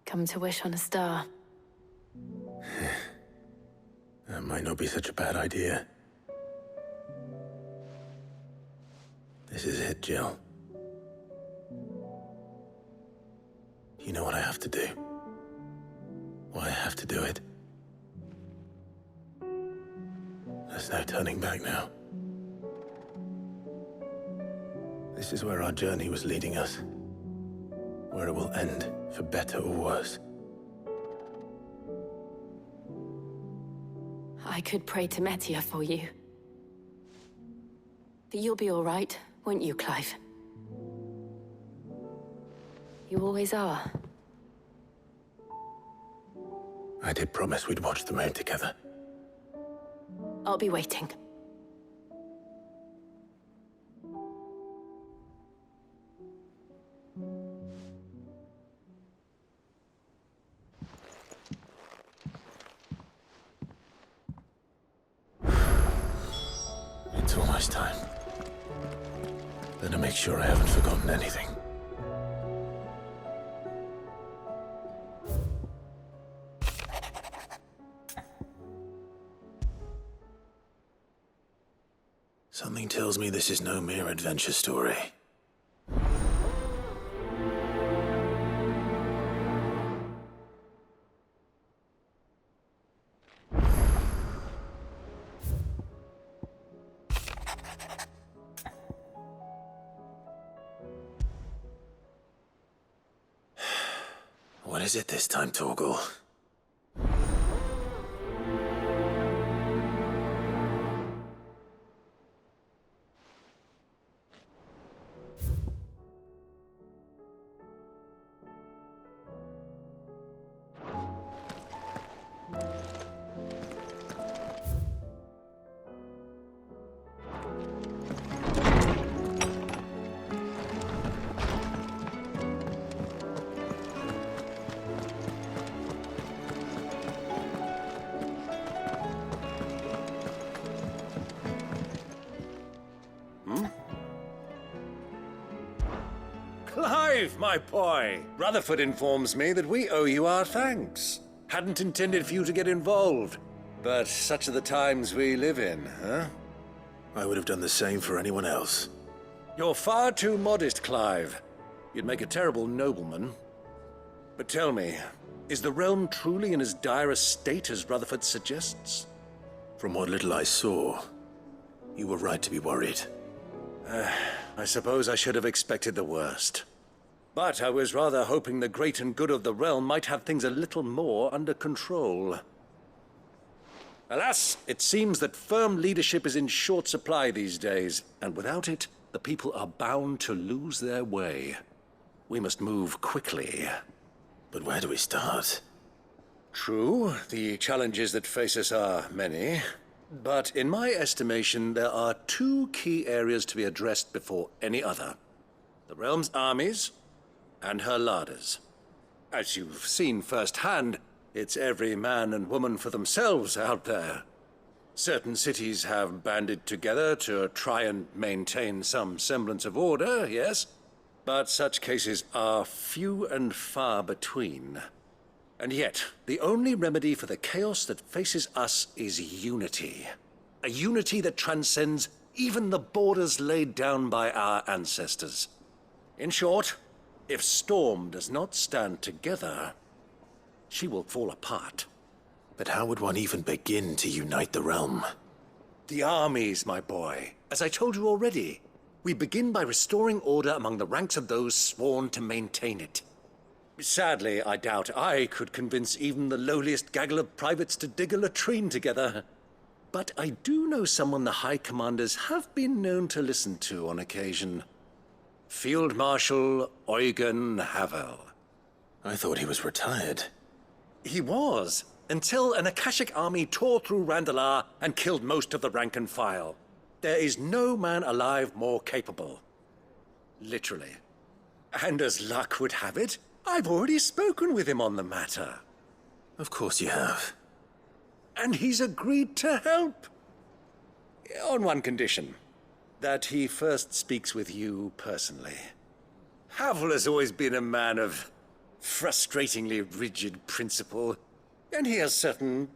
Come to wish on a star. That might not be such a bad idea. This is it, Jill. You know what I have to do. Why I have to do it. There's no turning back now. This is where our journey was leading us. Where it will end, for better or worse. I could pray to Metia for you. But you'll be all right, won't you, Clive? You always are. I did promise we'd watch the moon together. I'll be waiting. It's almost time. Better make sure I haven't forgotten anything. Something tells me this is no mere adventure story. What is it this time, Torgal? Clive, my boy! Rutherford informs me that we owe you our thanks. Hadn't intended for you to get involved, but such are the times we live in, huh? I would have done the same for anyone else. You're far too modest, Clive. You'd make a terrible nobleman. But tell me, is the realm truly in as dire a state as Rutherford suggests? From what little I saw, you were right to be worried. I suppose I should have expected the worst. But I was rather hoping the great and good of the realm might have things a little more under control. Alas, it seems that firm leadership is in short supply these days, and without it, the people are bound to lose their way. We must move quickly. But where do we start? True, the challenges that face us are many. But in my estimation, there are two key areas to be addressed before any other. The realm's armies and her larders. As you've seen firsthand, it's every man and woman for themselves out there. Certain cities have banded together to try and maintain some semblance of order, yes, but such cases are few and far between. And yet, the only remedy for the chaos that faces us is unity. A unity that transcends even the borders laid down by our ancestors. In short, if Storm does not stand together, she will fall apart. But how would one even begin to unite the realm? The armies, my boy. As I told you already, we begin by restoring order among the ranks of those sworn to maintain it. Sadly, I doubt I could convince even the lowliest gaggle of privates to dig a latrine together. But I do know someone the High Commanders have been known to listen to on occasion. Field Marshal Eugen Havel. I thought he was retired. He was, until an Akashic army tore through Randalar and killed most of the rank and file. There is no man alive more capable. Literally. And as luck would have it, I've already spoken with him on the matter. Of course you have. And he's agreed to help. On one condition. That he first speaks with you personally. Havel has always been a man of frustratingly rigid principle, and he has certain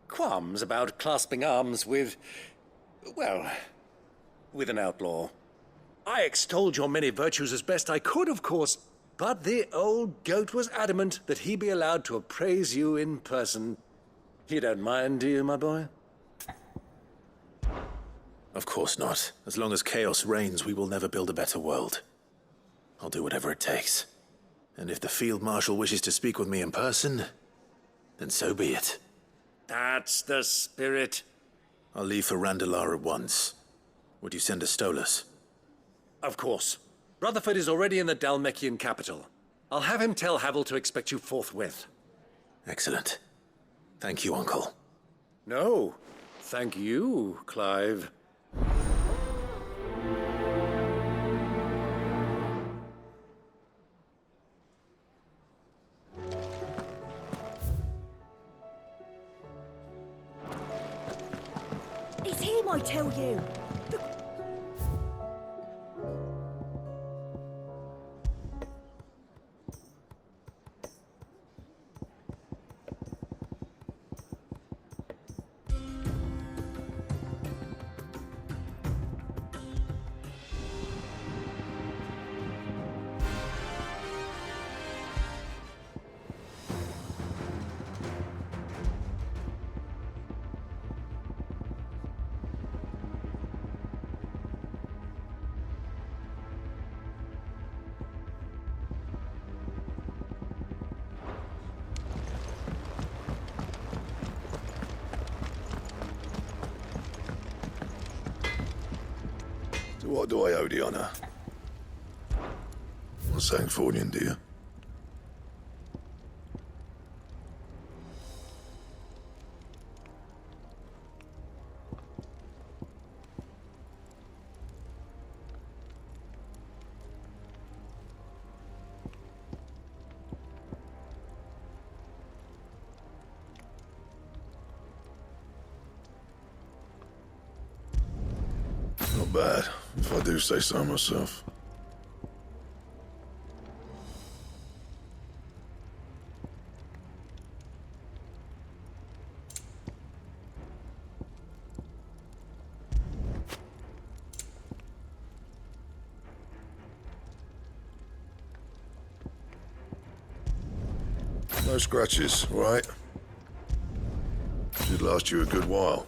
qualms about clasping arms with, well, with an outlaw. I extolled your many virtues as best I could, of course, but the old goat was adamant that he be allowed to appraise you in person. You don't mind, do you, my boy? Of course not. As long as chaos reigns, we will never build a better world. I'll do whatever it takes. And if the Field Marshal wishes to speak with me in person, then so be it. That's the spirit. I'll leave for Randalar at once. Would you send a Stolas? Of course. Rutherford is already in the Dalmekian capital. I'll have him tell Havel to expect you forthwith. Excellent. Thank you, Uncle. No, thank you, Clive. It's him, I tell you. What do I owe the honor? Not saying Fornian, do you? Not bad, if I do say so myself. No scratches, right? Should last you a good while.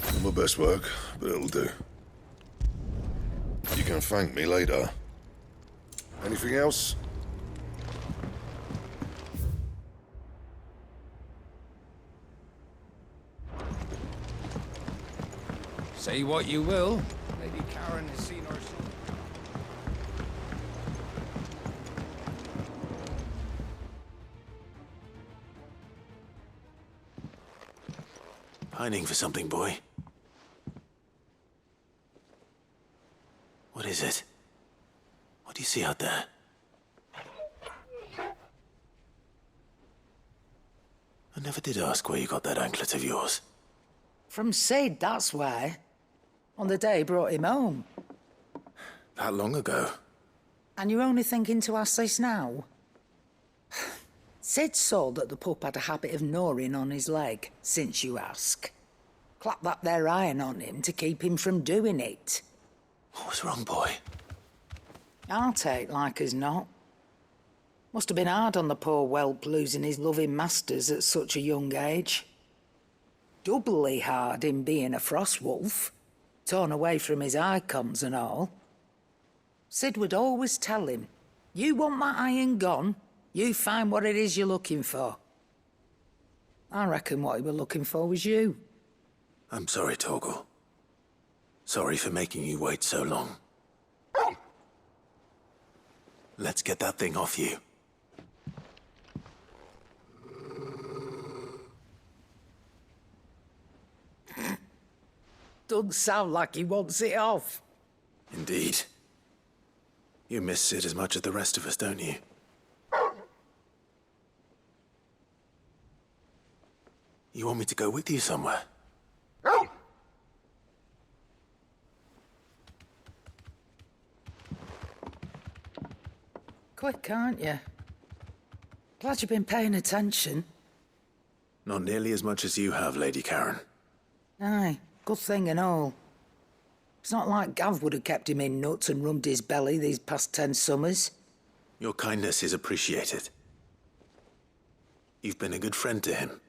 Not my best work, but it'll do. You can thank me later. Anything else? Say what you will. Lady Karen has seen our son. Pining for something, boy. What is it? What do you see out there? I never did ask where you got that anklet of yours. From Sid, that's why. On the day he brought him home. That long ago? And you're only thinking to ask this now? Sid saw that the pup had a habit of gnawing on his leg, since you ask. Clap that there iron on him to keep him from doing it. What was wrong, boy? I'll take like as not. Must have been hard on the poor whelp losing his loving masters at such a young age. Doubly hard in being a frost wolf, torn away from his icons and all. Sid would always tell him, you want my iron gone, you find what it is you're looking for. I reckon what he were looking for was you. I'm sorry, Torgal. Sorry for making you wait so long. Let's get that thing off you. Doesn't sound like he wants it off. Indeed. You miss Sid as much as the rest of us, don't you? You want me to go with you somewhere? Quick, aren't you? Glad you've been paying attention. Not nearly as much as you have, Lady Karen. Aye, good thing and all. It's not like Gav would have kept him in nuts and rubbed his belly these past 10 summers. Your kindness is appreciated. You've been a good friend to him.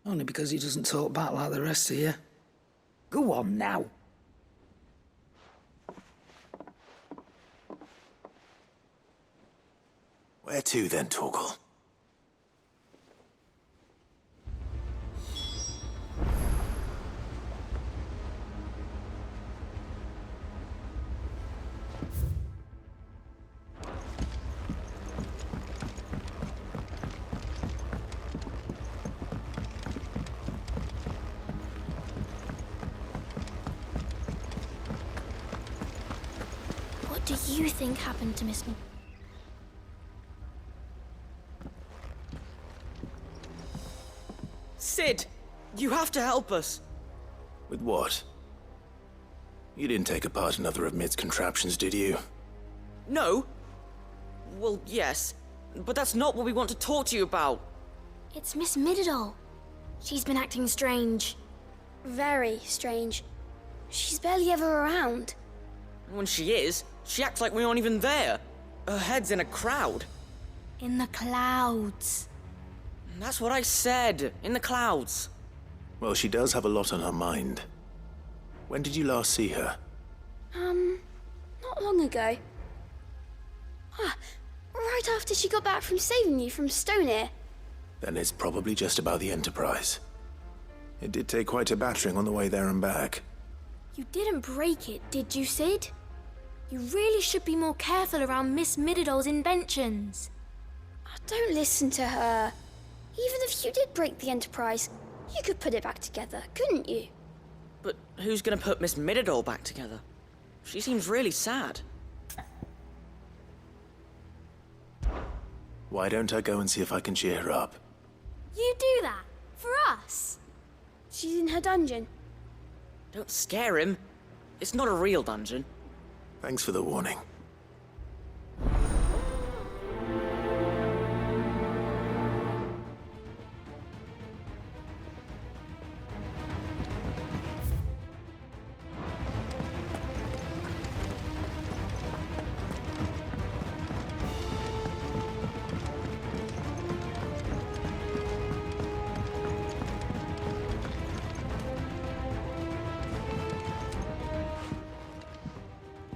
Only because he doesn't talk back like the rest of you. Go on now. Where to then, Torgal? What do you think happened to Miss Mid? Sid, you have to help us. With what? You didn't take apart another of Mid's contraptions, did you? No? Well, yes, but that's not what we want to talk to you about. It's Miss Mididol. She's been acting strange. Very strange. She's barely ever around. When she is, she acts like we aren't even there. Her head's in a crowd. In the clouds. That's what I said, in the clouds. Well, she does have a lot on her mind. When did you last see her? Not long ago. Right after she got back from saving you from Stonear. Then it's probably just about the Enterprise. It did take quite a battering on the way there and back. You didn't break it, did you, Sid? You really should be more careful around Miss Mididol's inventions. Don't listen to her. Even if you did break the Enterprise, you could put it back together, couldn't you? But who's gonna put Miss Mididol back together? She seems really sad. Why don't I go and see if I can cheer her up? You do that? For us? She's in her dungeon. Don't scare him. It's not a real dungeon. Thanks for the warning.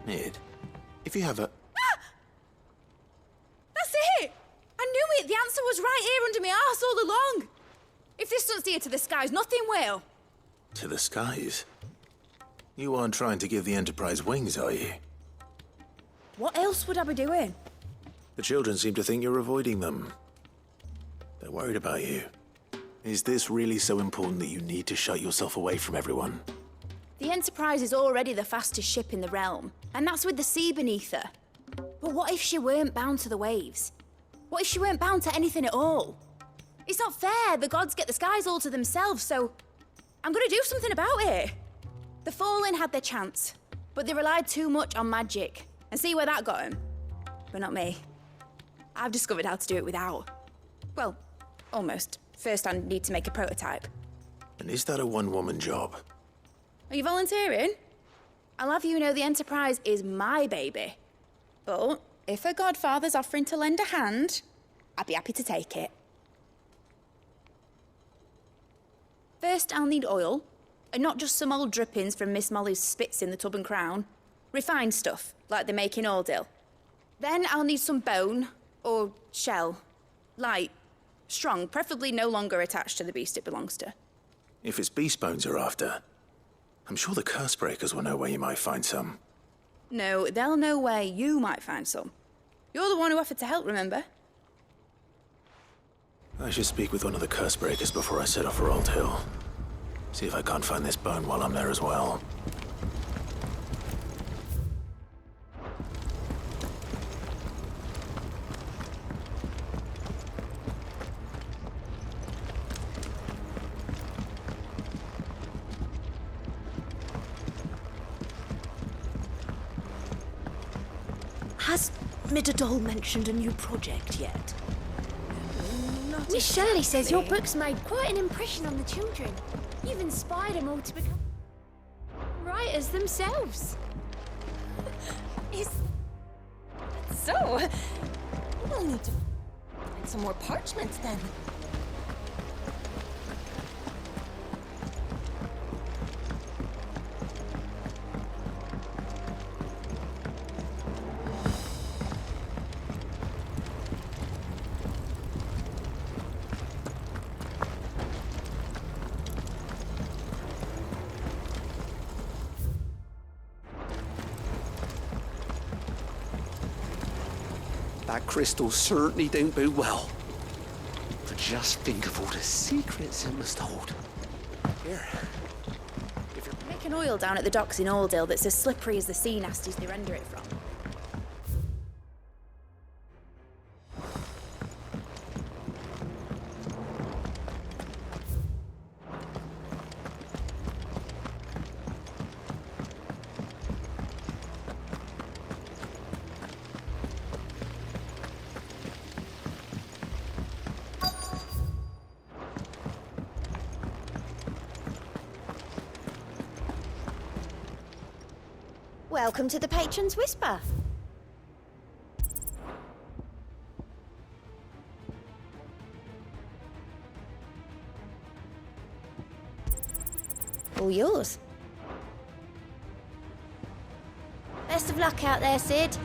Mid, if you have a... That's it! I knew it! The answer was right here under my arse all along! If this doesn't steer to the skies, nothing will! To the skies? You aren't trying to give the Enterprise wings, are you? What else would I be doing? The children seem to think you're avoiding them. They're worried about you. Is this really so important that you need to shut yourself away from everyone? The Enterprise is already the fastest ship in the realm, and that's with the sea beneath her. But what if she weren't bound to the waves? What if she weren't bound to anything at all? It's not fair. The gods get the skies all to themselves, so I'm gonna do something about it. The Fallen had their chance, but they relied too much on magic. And see where that got them? But not me. I've discovered how to do it without. Well, almost. First, I need to make a prototype. And is that a one-woman job? Are you volunteering? I'll have you know the Enterprise is my baby. But if a godfather's offering to lend a hand, I'd be happy to take it. First, I'll need oil, and not just some old drippings from Miss Molly's spits in the Tub and Crown. Refined stuff, like they make in Ordil. Then I'll need some bone, or shell. Light, strong, preferably no longer attached to the beast it belongs to. If it's beast bones you're after, I'm sure the curse breakers will know where you might find some. No, they'll know where you might find some. You're the one who offered to help, remember? I should speak with one of the curse breakers before I set off for Old Hill. See if I can't find this bone while I'm there as well. Has Midadol mentioned a new project yet? Miss Shirley says your book's made quite an impression on the children. You've inspired them all to become writers themselves. So, we'll need to find some more parchment then. That crystal certainly don't bode well. But just think of all the secrets it must hold. Here. Make an oil down at the docks in Aldale that's as slippery as the sea nasties they render it from. Welcome to the Patron's Whisper. All yours. Best of luck out there, Sid.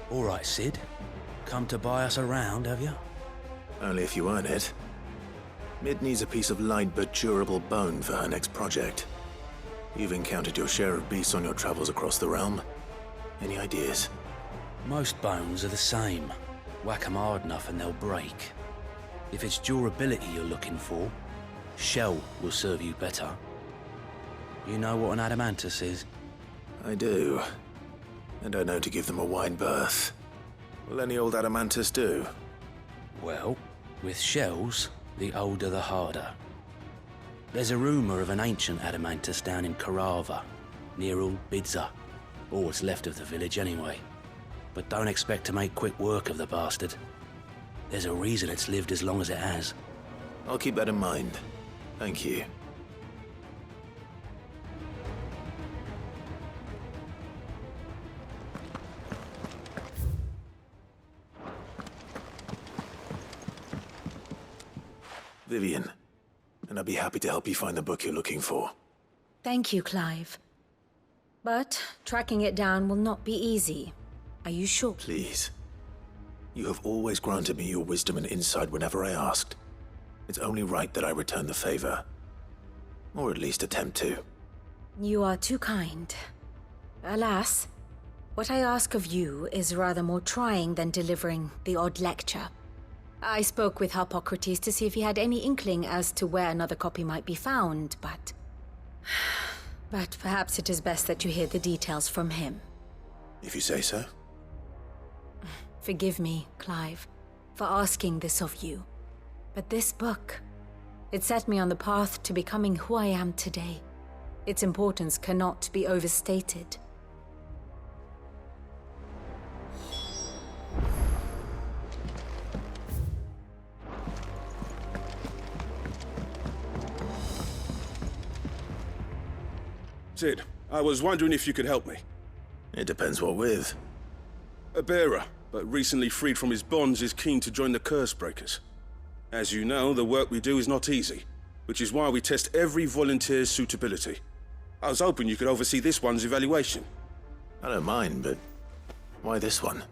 All right, Sid. Come to buy us around, have you? Only if you earn it. Mid needs a piece of light but durable bone for her next project. You've encountered your share of beasts on your travels across the realm. Any ideas? Most bones are the same. Whack 'em hard enough and they'll break. If it's durability you're looking for, shell will serve you better. You know what an adamantus is? I do. And I know to give them a wide berth. Will any old adamantus do? Well, with shells, the older the harder. There's a rumour of an ancient adamantus down in Carava, near Old Bidza. Or what's left of the village anyway. But don't expect to make quick work of the bastard. There's a reason it's lived as long as it has. I'll keep that in mind. Thank you. Vivian, and I'd be happy to help you find the book you're looking for. Thank you, Clive. But tracking it down will not be easy. Are you sure? Please. You have always granted me your wisdom and insight whenever I asked. It's only right that I return the favor. Or at least attempt to. You are too kind. Alas, what I ask of you is rather more trying than delivering the odd lecture. I spoke with Harpocrates to see if he had any inkling as to where another copy might be found, but perhaps it is best that you hear the details from him. If you say so. Forgive me, Clive, for asking this of you. But this book, it set me on the path to becoming who I am today. Its importance cannot be overstated. Sid, I was wondering if you could help me. It depends what with. A bearer, but recently freed from his bonds, is keen to join the Curse Breakers. As you know, the work we do is not easy. which is why we test every volunteer's suitability. I was hoping you could oversee this one's evaluation. I don't mind, but why this one?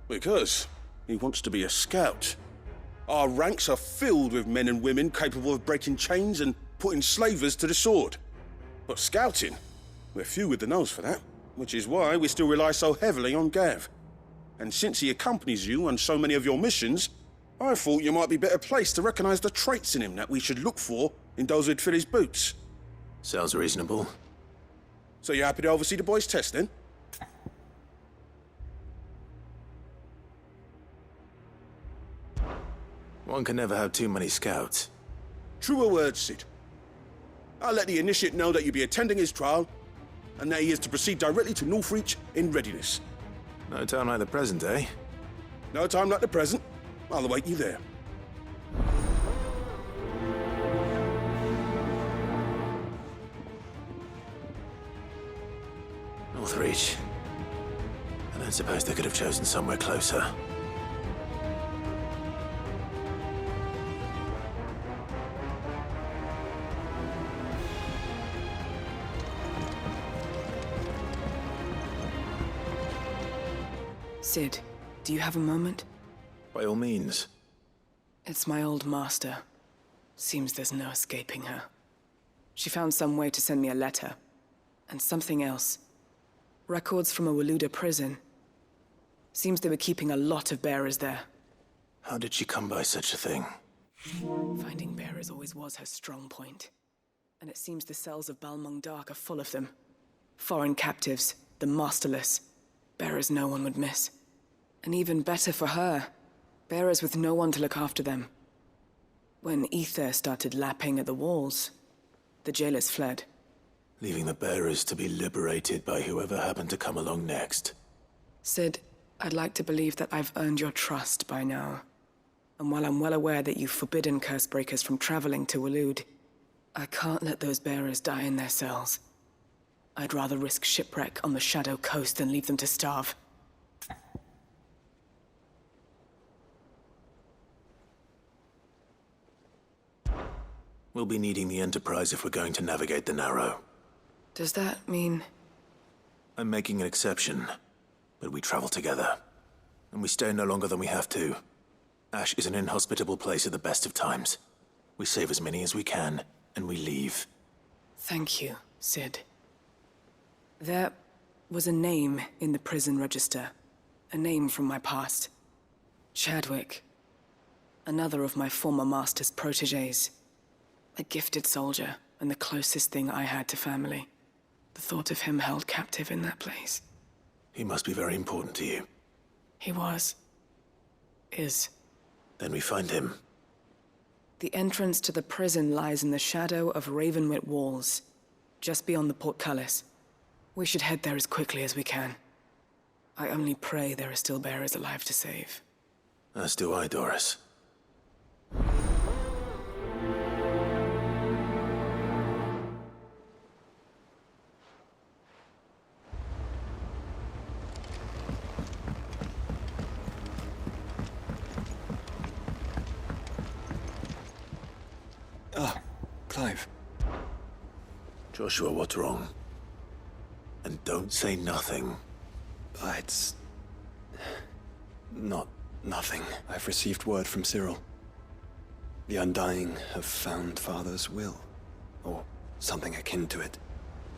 Because he wants to be a scout. Our ranks are filled with men and women capable of breaking chains and putting slavers to the sword. But scouting, we're few with the nose for that, which is why we still rely so heavily on Gav. And since he accompanies you on so many of your missions, I thought you might be better placed to recognize the traits in him that we should look for in those who'd fill his boots. Sounds reasonable. So you happy to oversee the boys' test, then? One can never have too many scouts. Truer words, Sid. I'll let the initiate know that you'll be attending his trial, and that he is to proceed directly to Northreach in readiness. No time like the present, eh? No time like the present. I'll await you there. Northreach. I don't suppose they could have chosen somewhere closer. Sid, do you have a moment? By all means. It's my old master. Seems there's no escaping her. She found some way to send me a letter. And something else. Records from a Waluda prison. Seems they were keeping a lot of bearers there. How did she come by such a thing? Finding bearers always was her strong point. And it seems the cells of Balmung Dark are full of them. Foreign captives, the masterless. Bearers no one would miss. And even better for her, bearers with no one to look after them. When ether started lapping at the walls, the jailers fled. Leaving the bearers to be liberated by whoever happened to come along next. Sid, I'd like to believe that I've earned your trust by now. And while I'm well aware that you've forbidden Cursebreakers from traveling to Waloed, I can't let those bearers die in their cells. I'd rather risk shipwreck on the Shadow Coast than leave them to starve. We'll be needing the Enterprise if we're going to navigate the Narrow. Does that mean... I'm making an exception, but we travel together. And we stay no longer than we have to. Ash is an inhospitable place at the best of times. We save as many as we can, and we leave. Thank you, Sid. There was a name in the prison register. A name from my past. Chadwick. Another of my former master's protégés. A gifted soldier, and the closest thing I had to family. The thought of him held captive in that place. He must be very important to you. He was. Is. Then we find him. The entrance to the prison lies in the shadow of Ravenwit Walls, just beyond the portcullis. We should head there as quickly as we can. I only pray there are still bearers alive to save. As do I, Doris. Clive. Joshua, what's wrong? And don't say nothing. It's... not nothing. I've received word from Cyril. The Undying have found Father's will. Or something akin to it.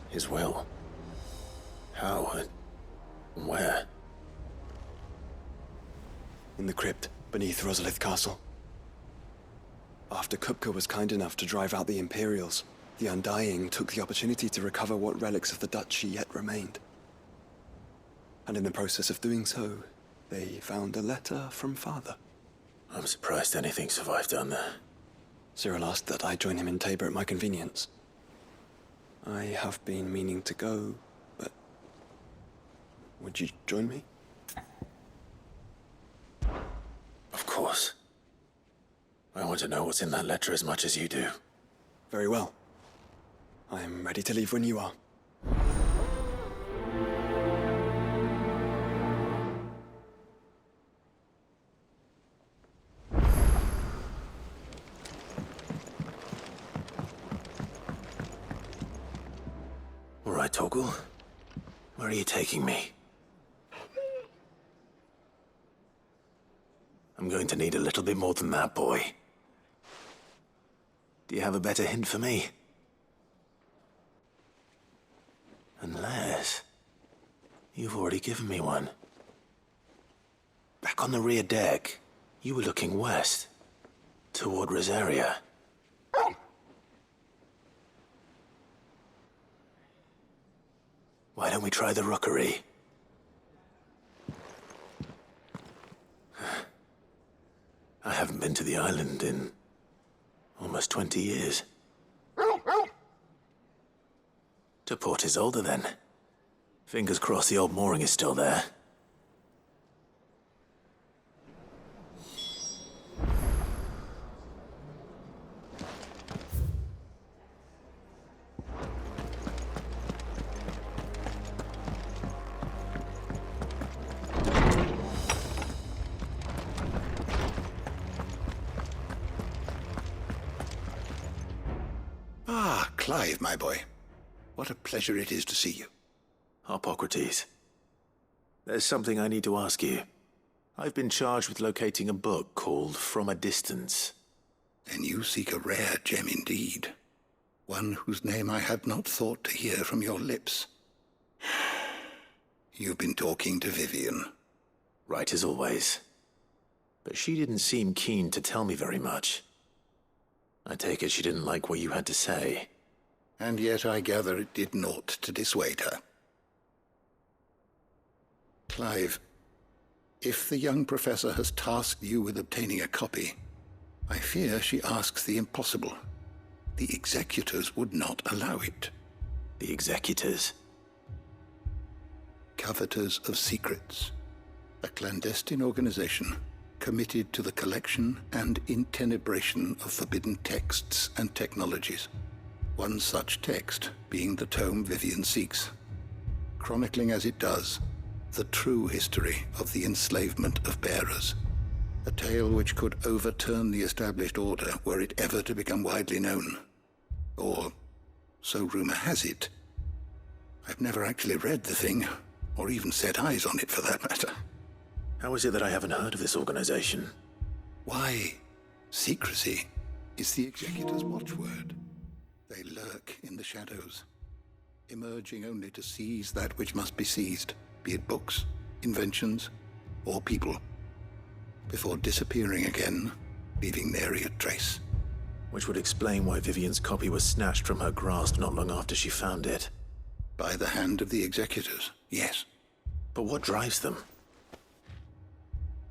His will? How? Where? In the crypt beneath Rosalith Castle. After Kupka was kind enough to drive out the Imperials, the Undying took the opportunity to recover what relics of the Duchy yet remained. And in the process of doing so, they found a letter from Father. I'm surprised anything survived down there. Cyril asked that I join him in Tabor at my convenience. I have been meaning to go, but... would you join me? Of course. I want to know what's in that letter as much as you do. Very well. I am ready to leave when you are. right, Torgal. Where are you taking me? I'm going to need a little bit more than that, boy. Do you have a better hint for me? Unless... you've already given me one. Back on the rear deck, you were looking west, toward Rosaria. Why don't we try the rookery? I haven't been to the island in almost 20 years. To Port Isolde, then. Fingers crossed the old mooring is still there. Ah, Clive, my boy. What a pleasure it is to see you. Hippocrates. There's something I need to ask you. I've been charged with locating a book called From a Distance. Then you seek a rare gem indeed. One whose name I had not thought to hear from your lips. You've been talking to Vivian. Right as always. But she didn't seem keen to tell me very much. I take it she didn't like what you had to say. And yet I gather it did naught to dissuade her. Clive, if the young professor has tasked you with obtaining a copy, I fear she asks the impossible. The executors would not allow it. The executors? Coveters of Secrets. A clandestine organization committed to the collection and intenebration of forbidden texts and technologies. One such text being the tome Vivian seeks, chronicling as it does the true history of the enslavement of bearers, a tale which could overturn the established order were it ever to become widely known. Or, so rumor has it. I've never actually read the thing, or even set eyes on it for that matter. How is it that I haven't heard of this organization? Why, secrecy is the executor's watchword. They lurk in the shadows, emerging only to seize that which must be seized, be it books, inventions, or people, before disappearing again, leaving nary a trace. Which would explain why Vivian's copy was snatched from her grasp not long after she found it. By the hand of the executors, yes. But what drives them?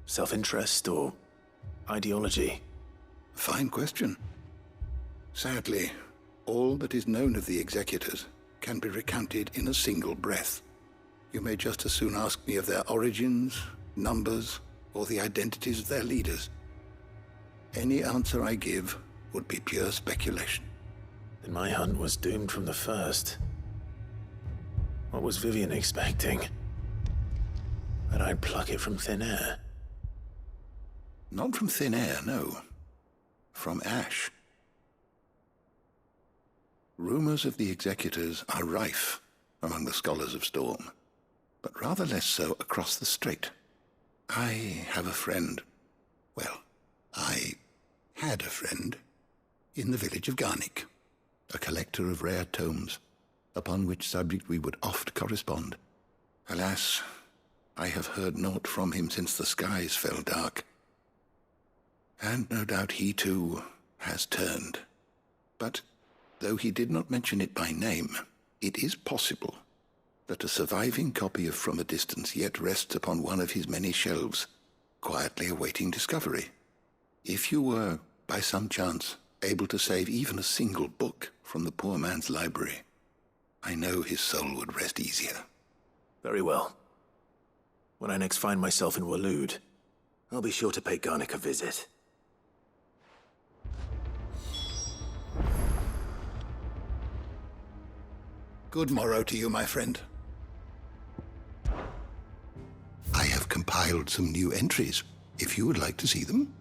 Self-interest or ideology? Fine question. Sadly, all that is known of the executors can be recounted in a single breath. You may just as soon ask me of their origins, numbers, or the identities of their leaders. Any answer I give would be pure speculation. Then my hunt was doomed from the first. What was Vivian expecting? That I'd pluck it from thin air? Not from thin air, no. From ash. Rumors of the executors are rife among the scholars of Storm, but rather less so across the strait. I have a friend. Well, I had a friend in the village of Garnick, a collector of rare tomes, upon which subject we would oft correspond. Alas, I have heard naught from him since the skies fell dark. And no doubt he too has turned. But though he did not mention it by name, it is possible that a surviving copy of From a Distance yet rests upon one of his many shelves, quietly awaiting discovery. If you were, by some chance, able to save even a single book from the poor man's library, I know his soul would rest easier. Very well. When I next find myself in Waloed, I'll be sure to pay Garnick a visit. Good morrow to you, my friend. I have compiled some new entries, if you would like to see them.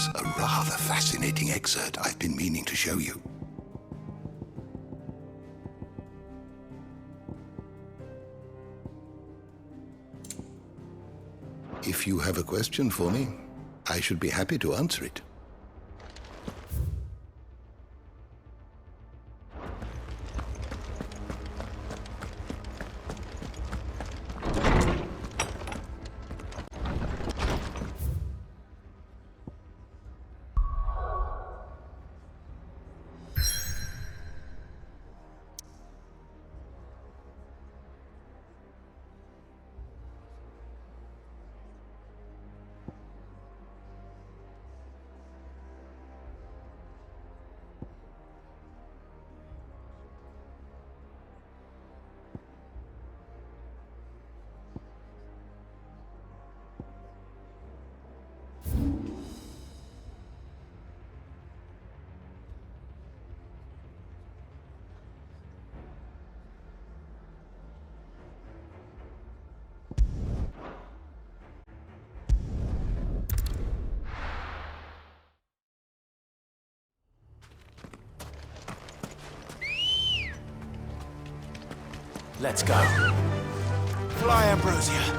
is a rather fascinating excerpt I've been meaning to show you. If you have a question for me, I should be happy to answer it. Let's go. Fly, Ambrosia.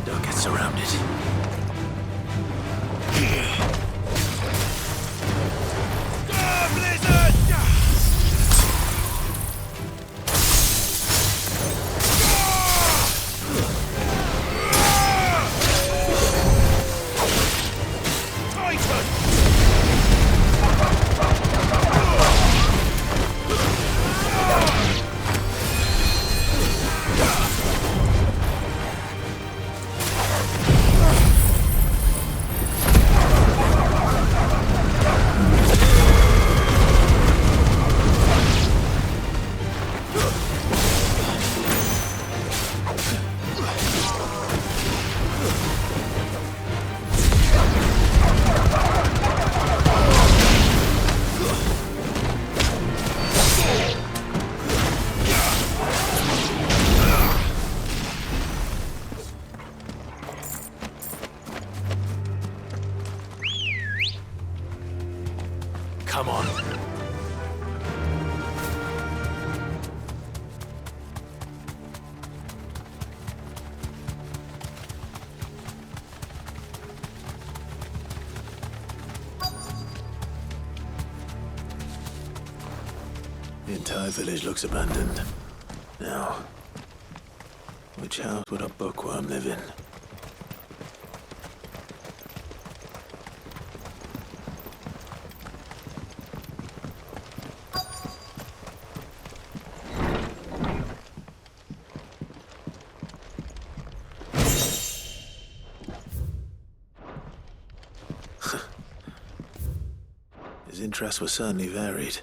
Don't get surrounded. Come on. The entire village looks abandoned. Now, which house would a bookworm live in? His interests were certainly varied.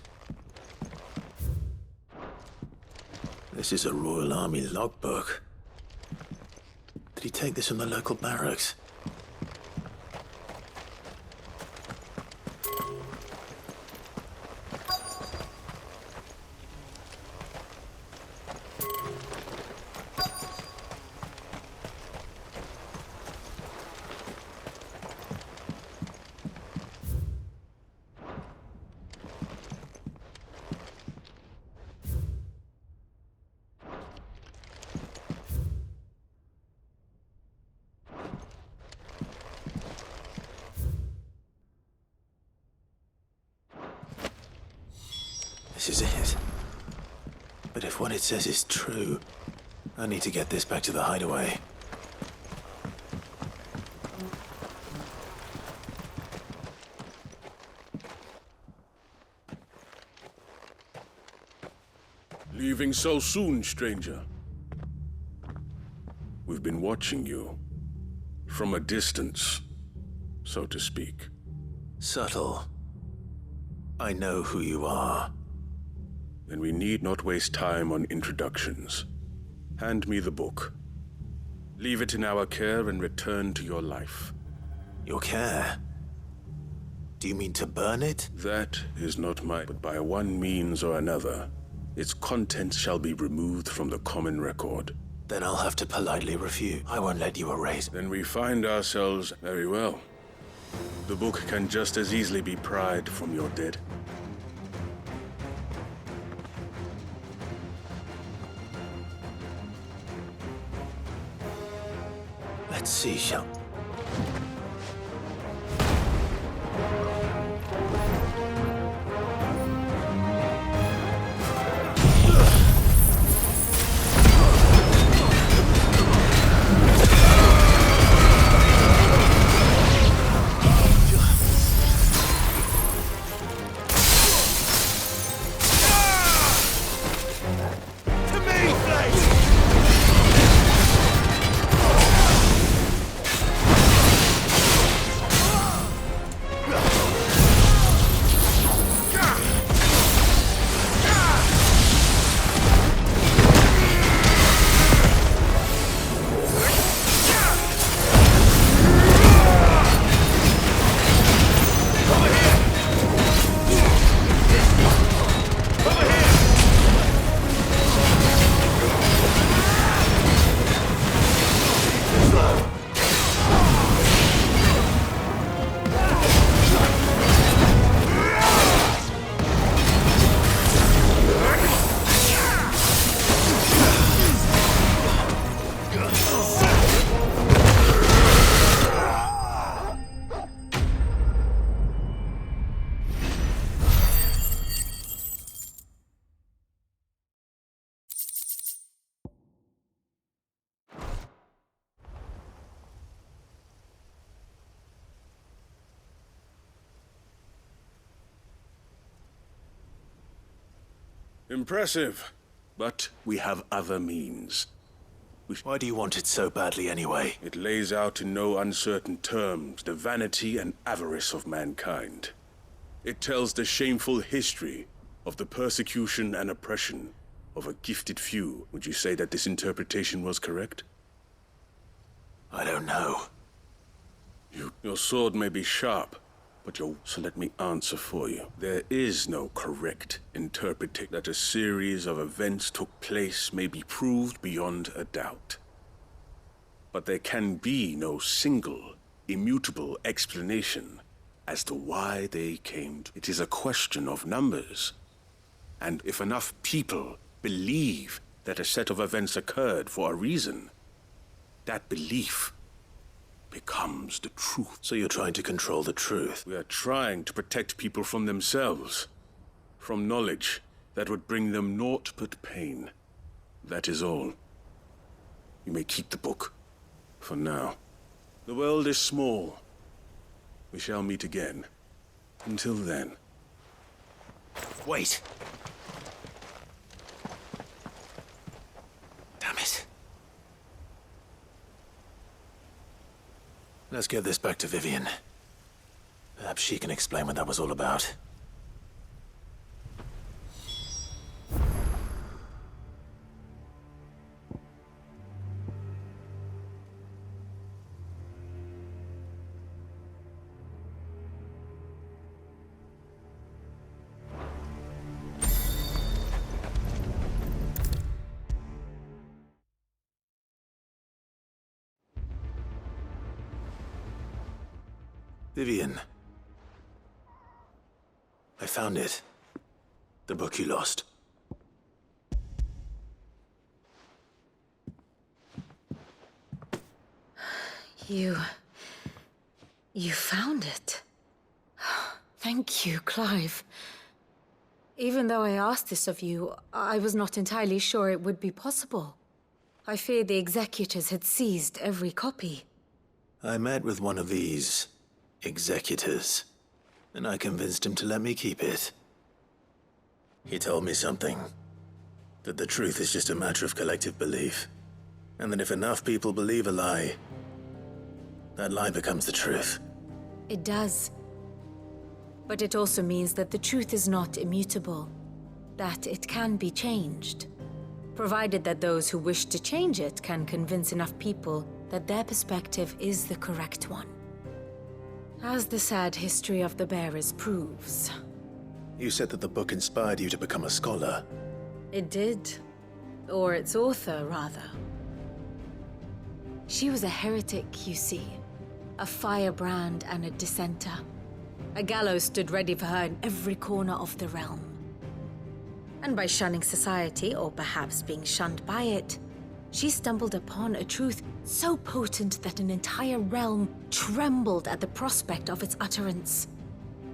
This is a Royal Army logbook. Did he take this from the local barracks? This is it. But if what it says is true, I need to get this back to the hideaway. Leaving so soon, stranger? We've been watching you. From a distance, so to speak. Subtle. I know who you are. Then we need not waste time on introductions. Hand me the book. Leave it in our care and return to your life. Your care? Do you mean to burn it? That is not my... But by one means or another, its contents shall be removed from the common record. Then I'll have to politely refuse. I won't let you erase. Then we find ourselves very well. The book can just as easily be pried from your dead. Let's see, shall... Impressive, but we have other means. Why do you want it so badly anyway? It lays out in no uncertain terms the vanity and avarice of mankind. It tells the shameful history of the persecution and oppression of a gifted few. Would you say that this interpretation was correct? I don't know. Your sword may be sharp, but so let me answer for you. There is no correct interpretation. That a series of events took place may be proved beyond a doubt. But there can be no single, immutable explanation as to why they came. It is a question of numbers. And if enough people believe that a set of events occurred for a reason, that belief becomes the truth. So you're trying to control the truth? We are trying to protect people from themselves, from knowledge that would bring them naught but pain. That is all. You may keep the book, for now. The world is small. We shall meet again. Until then. Wait! Damn it. Let's give this back to Vivian. Perhaps she can explain what that was all about. Vivian. I found it. The book you lost. You found it. Thank you, Clive. Even though I asked this of you, I was not entirely sure it would be possible. I feared the executors had seized every copy. I met with one of these executors, and I convinced him to let me keep it. He told me something. That the truth is just a matter of collective belief. And that if enough people believe a lie, that lie becomes the truth. It does. But it also means that the truth is not immutable. That it can be changed. Provided that those who wish to change it can convince enough people that their perspective is the correct one. As the sad history of the bearers proves. You said that the book inspired you to become a scholar. It did. Or its author, rather. She was a heretic, you see. A firebrand and a dissenter. A gallows stood ready for her in every corner of the realm. And by shunning society, or perhaps being shunned by it, she stumbled upon a truth so potent that an entire realm trembled at the prospect of its utterance.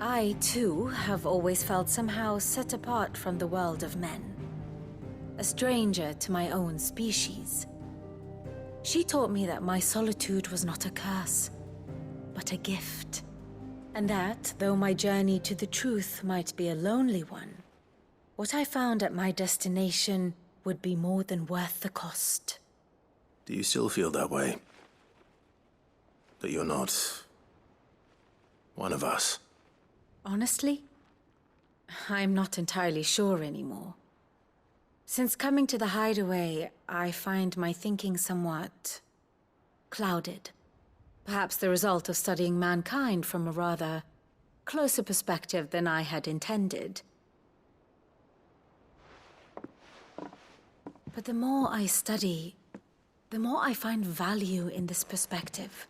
I, too, have always felt somehow set apart from the world of men. A stranger to my own species. She taught me that my solitude was not a curse, but a gift. And that, though my journey to the truth might be a lonely one, what I found at my destination would be more than worth the cost. Do you still feel that way? That you're not one of us? Honestly, I'm not entirely sure anymore. Since coming to the hideaway, I find my thinking somewhat clouded. Perhaps the result of studying mankind from a rather closer perspective than I had intended. But the more I study, the more I find value in this perspective.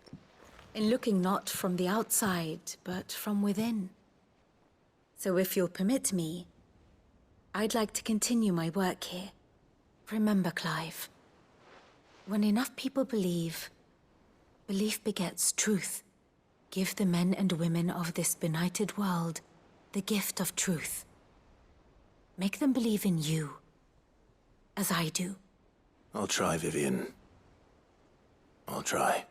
In looking not from the outside, but from within. So if you'll permit me, I'd like to continue my work here. Remember, Clive, when enough people believe, belief begets truth. Give the men and women of this benighted world the gift of truth. Make them believe in you, as I do. I'll try, Vivian. I'll try.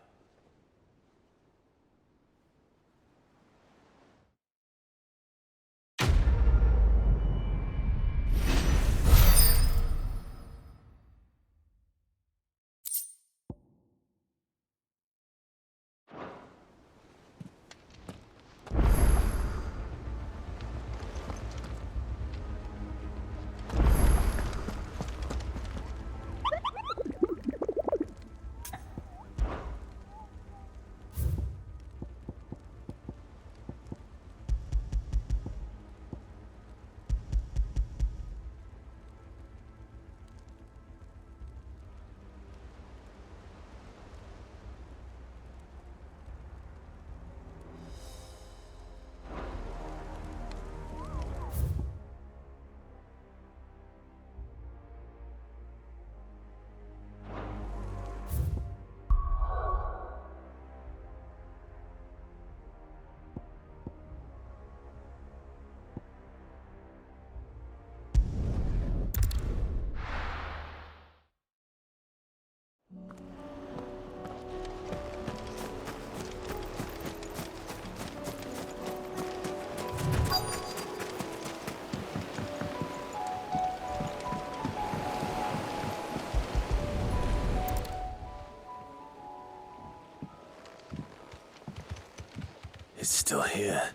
It's still here.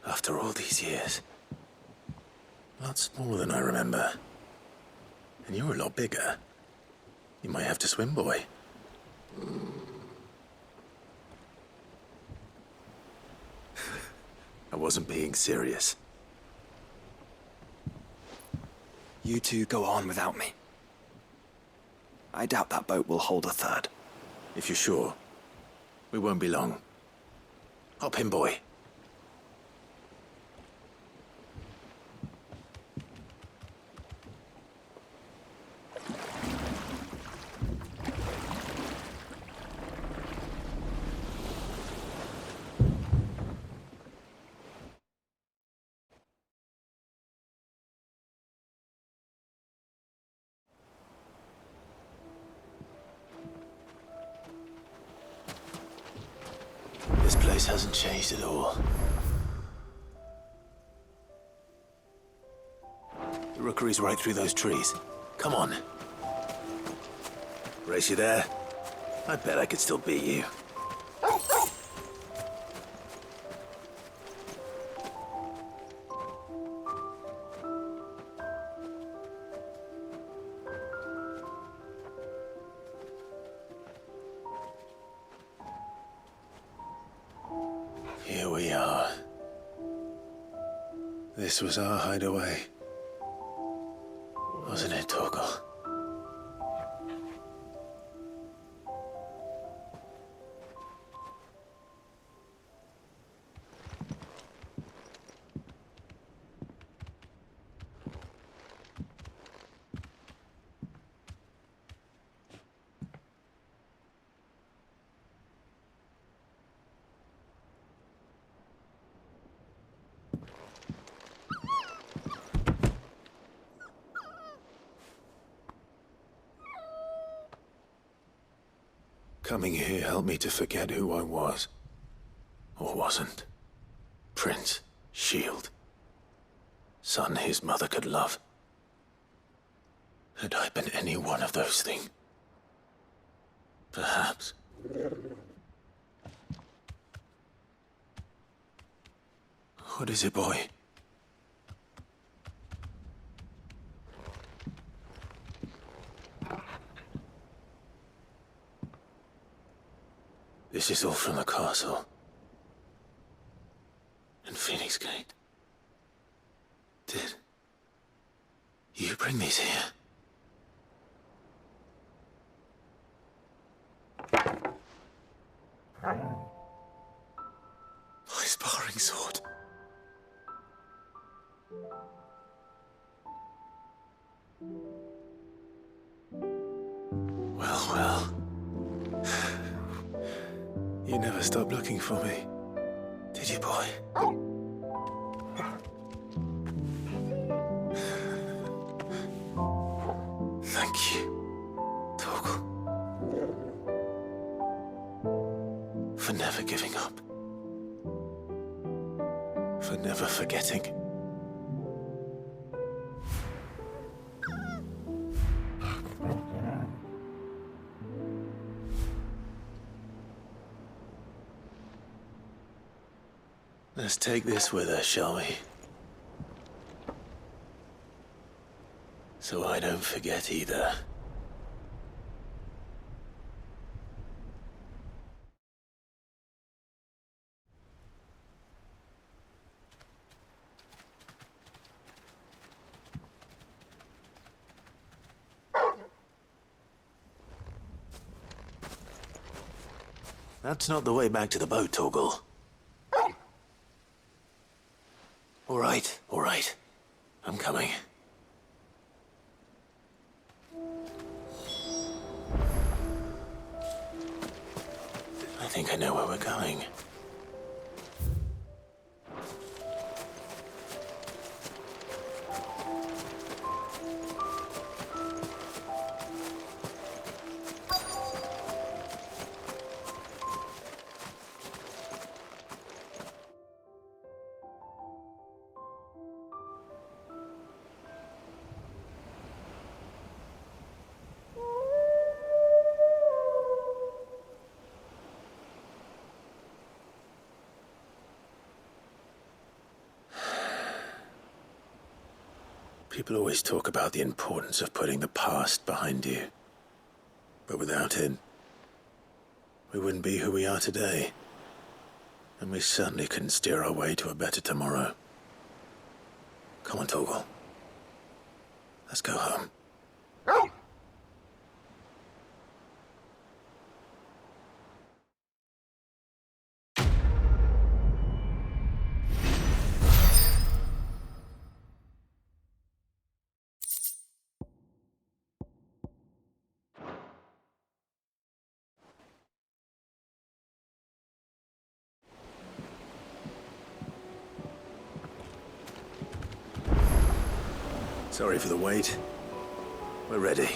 After all these years. A lot smaller than I remember. And you're a lot bigger. You might have to swim, boy. I wasn't being serious. You two go on without me. I doubt that boat will hold a third. If you're sure, we won't be long. Hop in, boy. This place hasn't changed at all. The rookery's right through those trees. Come on. Race you there? I bet I could still beat you. This was our hideaway. Wasn't it, Torgal? Coming here helped me to forget who I was. Or wasn't. Prince, shield. Son his mother could love. Had I been any one of those things? Perhaps. What is it, boy? This is all from the castle. And Phoenix Gate. Did you bring these here? My sparring sword. Well. You never stopped looking for me, did you, boy? Thank you, Torgal. For never giving up. For never forgetting. Let's take this with us, shall we? So I don't forget either. That's not the way back to the boat, Torgal. All right. I'm coming. I think I know where we're going. People always talk about the importance of putting the past behind you. But without it, we wouldn't be who we are today. And we certainly couldn't steer our way to a better tomorrow. Come on, Torgal. Let's go home. Sorry for the wait. We're ready.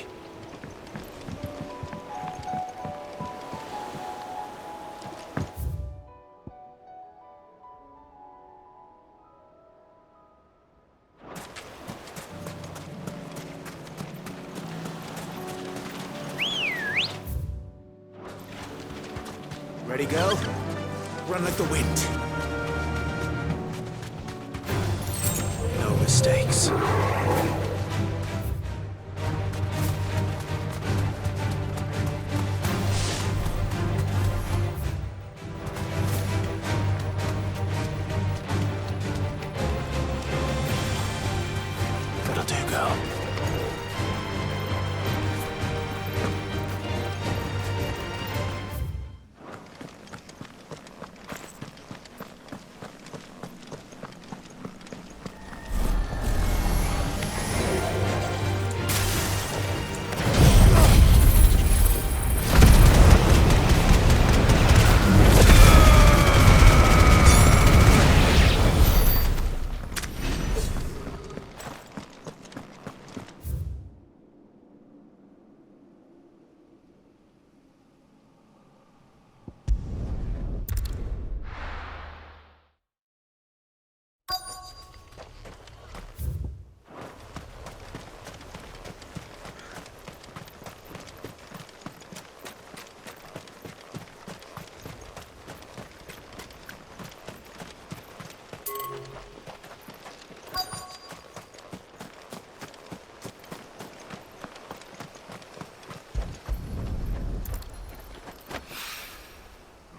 Ready, go? Run like the wind. No mistakes.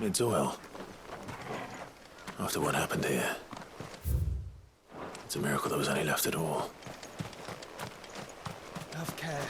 It's oil. After what happened here. It's a miracle there was any left at all. Have care.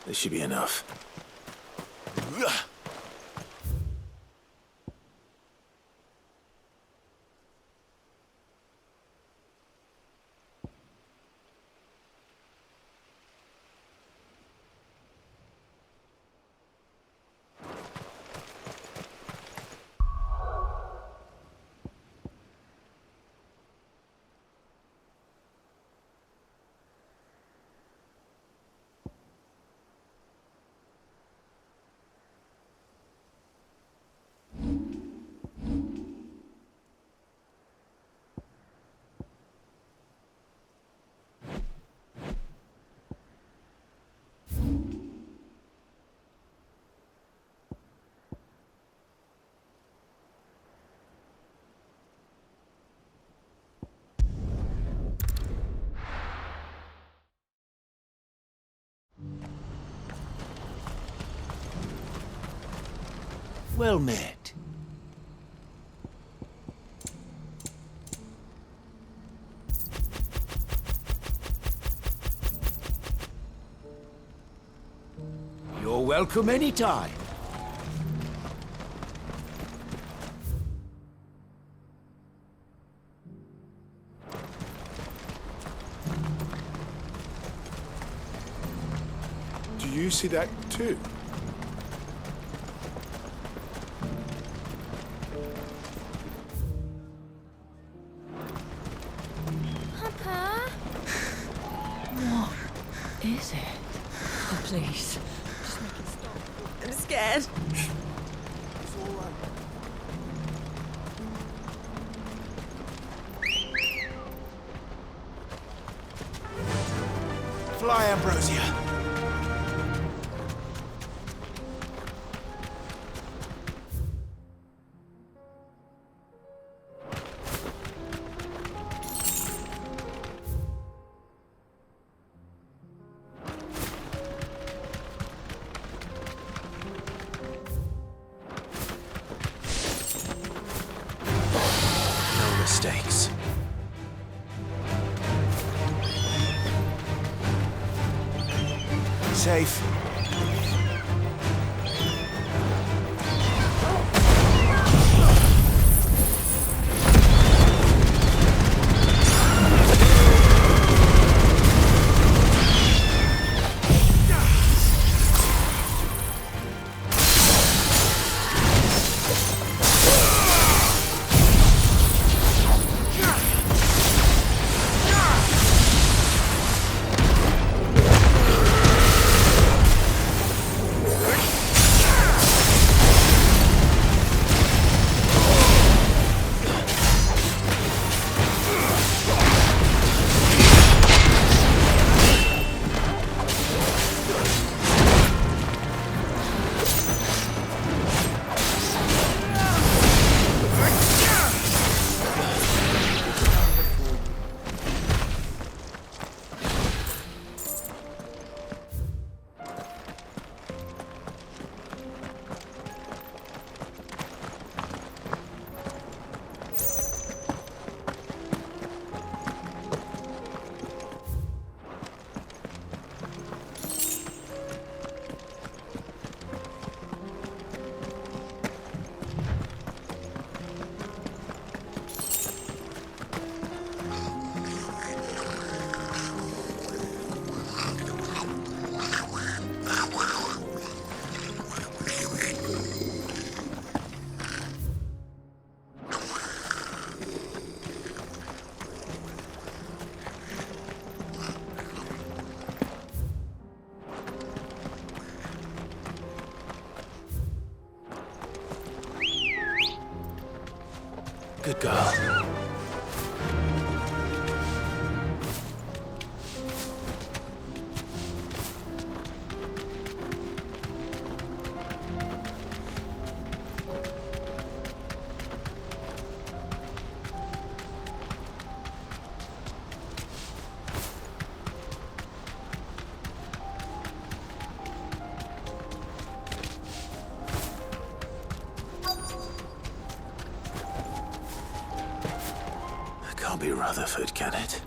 This should be enough. Well met. You're welcome anytime. Do you see that too? Papa? What is it? Oh, please. Just make it stop. I'm scared. It's all right. Fly, Ambrosia. No mistakes. Safe. Good girl. Can't be Rutherford, can it?